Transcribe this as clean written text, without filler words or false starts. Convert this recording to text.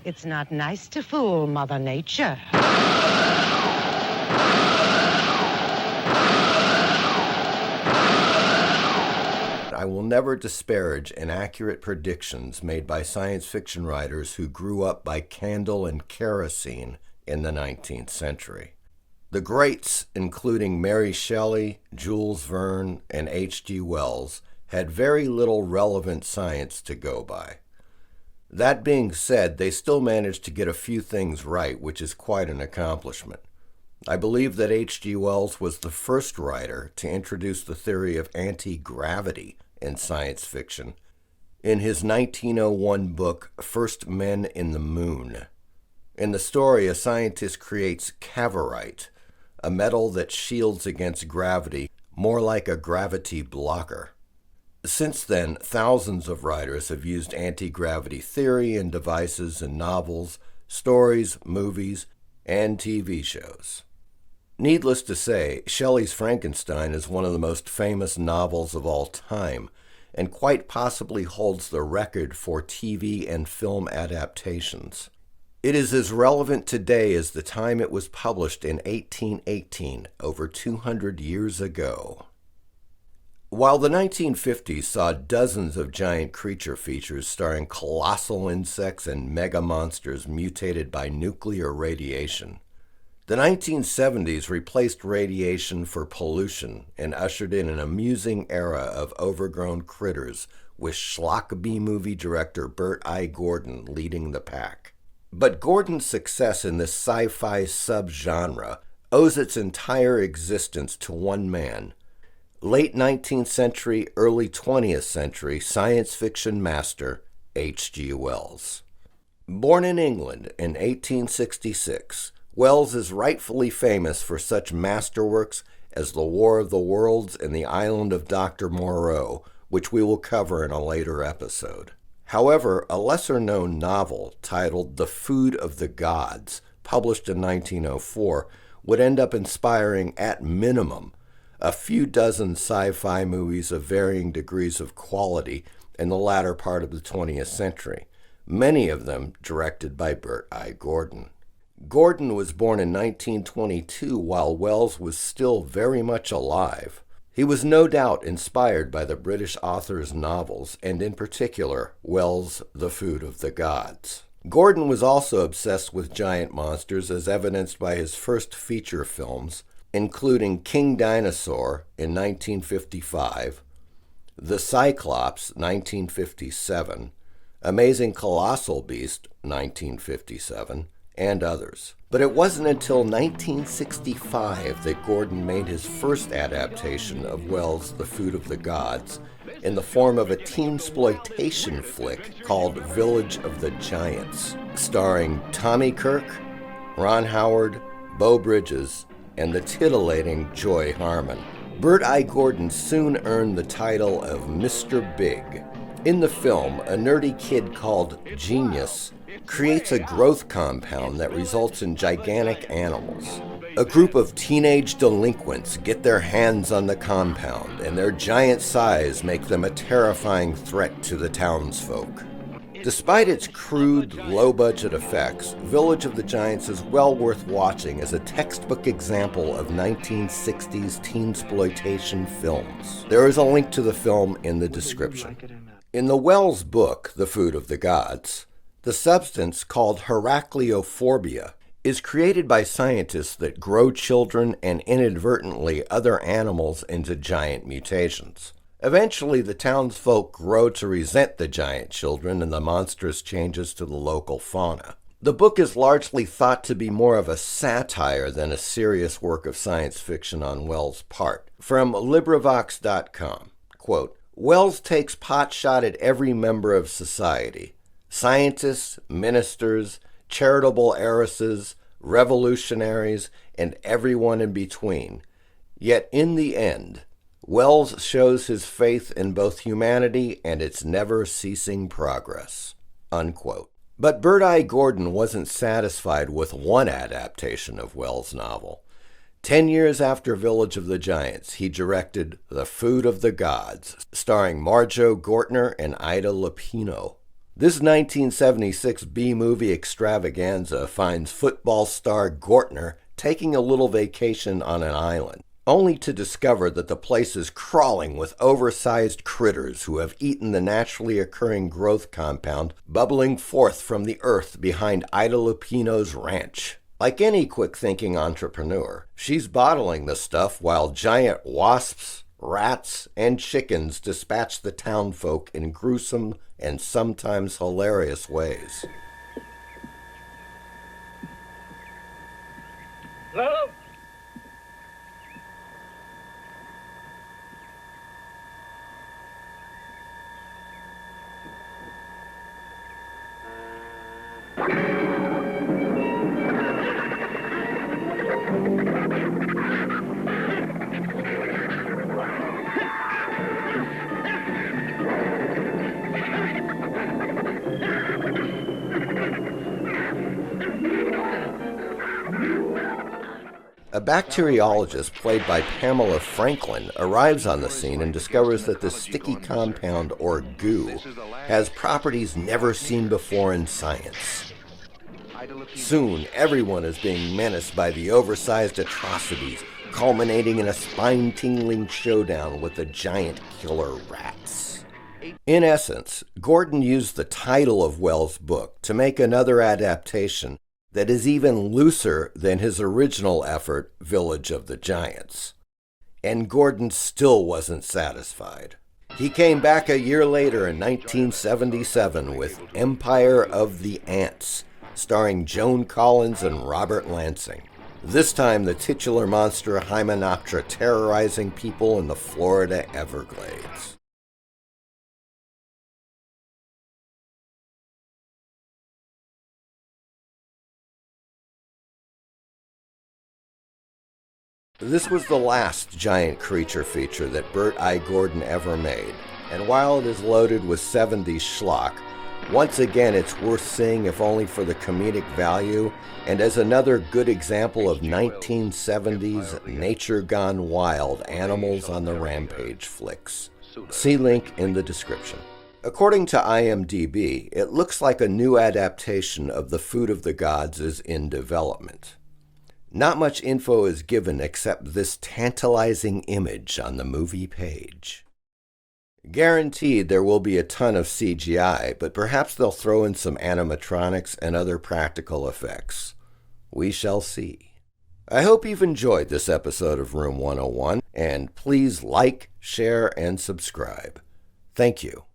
It's not nice to fool Mother Nature. I will never disparage inaccurate predictions made by science fiction writers who grew up by candle and kerosene in the 19th century. The greats, including Mary Shelley, Jules Verne, and H.G. Wells, had very little relevant science to go by. That being said, they still managed to get a few things right, which is quite an accomplishment. I believe that H.G. Wells was the first writer to introduce the theory of anti-gravity in science fiction in his 1901 book, First Men in the Moon. In the story, a scientist creates cavorite, a metal that shields against gravity, more like a gravity blocker. Since then, thousands of writers have used anti-gravity theory in devices in novels, stories, movies, and TV shows. Needless to say, Shelley's Frankenstein is one of the most famous novels of all time, and quite possibly holds the record for TV and film adaptations. It is as relevant today as the time it was published in 1818, over 200 years ago. While the 1950s saw dozens of giant creature features starring colossal insects and mega monsters mutated by nuclear radiation, the 1970s replaced radiation for pollution and ushered in an amusing era of overgrown critters with schlock B-movie director Bert I. Gordon leading the pack. But Gordon's success in this sci-fi subgenre owes its entire existence to one man, late 19th century, early 20th century science fiction master H.G. Wells. Born in England in 1866, Wells is rightfully famous for such masterworks as The War of the Worlds and The Island of Dr. Moreau, which we will cover in a later episode. However, a lesser-known novel titled The Food of the Gods, published in 1904, would end up inspiring, at minimum, a few dozen sci-fi movies of varying degrees of quality in the latter part of the 20th century, many of them directed by Bert I. Gordon. Gordon was born in 1922 while Wells was still very much alive. He was no doubt inspired by the British author's novels, and in particular, Wells' The Food of the Gods. Gordon was also obsessed with giant monsters, as evidenced by his first feature films, including King Dinosaur in 1955, The Cyclops, 1957, Amazing Colossal Beast, 1957, and others. But it wasn't until 1965 that Gordon made his first adaptation of Wells' The Food of the Gods in the form of a teensploitation flick called Village of the Giants, starring Tommy Kirk, Ron Howard, Beau Bridges, and the titillating Joy Harmon. Bert I. Gordon soon earned the title of Mr. Big. In the film, a nerdy kid called Genius creates a growth compound that results in gigantic animals. A group of teenage delinquents get their hands on the compound, and their giant size make them a terrifying threat to the townsfolk. Despite its crude, low-budget effects, Village of the Giants is well worth watching as a textbook example of 1960s teensploitation films. There is a link to the film in the description. In the Wells book, The Food of the Gods, the substance called Heracleophobia is created by scientists that grow children and inadvertently other animals into giant mutations. Eventually, the townsfolk grow to resent the giant children and the monstrous changes to the local fauna. The book is largely thought to be more of a satire than a serious work of science fiction on Wells' part. From LibriVox.com, quote, Wells takes potshot at every member of society. Scientists, ministers, charitable heiresses, revolutionaries, and everyone in between. Yet in the end, Wells shows his faith in both humanity and its never-ceasing progress. Unquote. But Bert I. Gordon wasn't satisfied with one adaptation of Wells' novel. 10 years after Village of the Giants, he directed The Food of the Gods, starring Marjoe Gortner and Ida Lupino. This 1976 B-movie extravaganza finds football star Gortner taking a little vacation on an island, only to discover that the place is crawling with oversized critters who have eaten the naturally occurring growth compound bubbling forth from the earth behind Ida Lupino's ranch. Like any quick-thinking entrepreneur, she's bottling the stuff while giant wasps, rats, and chickens dispatch the townfolk in gruesome and sometimes hilarious ways. Hello? A bacteriologist, played by Pamela Franklin, arrives on the scene and discovers that the sticky compound, or goo, has properties never seen before in science. Soon, everyone is being menaced by the oversized atrocities, culminating in a spine-tingling showdown with the giant killer rats. In essence, Gordon used the title of Wells' book to make another adaptation that is even looser than his original effort, Village of the Giants. And Gordon still wasn't satisfied. He came back a year later in 1977 with Empire of the Ants, starring Joan Collins and Robert Lansing. This time, the titular monster Hymenoptera terrorizing people in the Florida Everglades. This was the last giant creature feature that Bert I. Gordon ever made, and while it is loaded with 70s schlock, once again it's worth seeing if only for the comedic value and as another good example of 1970s nature gone wild animals on the Rampage flicks. See link in the description. According to IMDb, it looks like a new adaptation of The Food of the Gods is in development. Not much info is given except this tantalizing image on the movie page. Guaranteed there will be a ton of CGI, but perhaps they'll throw in some animatronics and other practical effects. We shall see. I hope you've enjoyed this episode of Room 101, and please like, share, and subscribe. Thank you.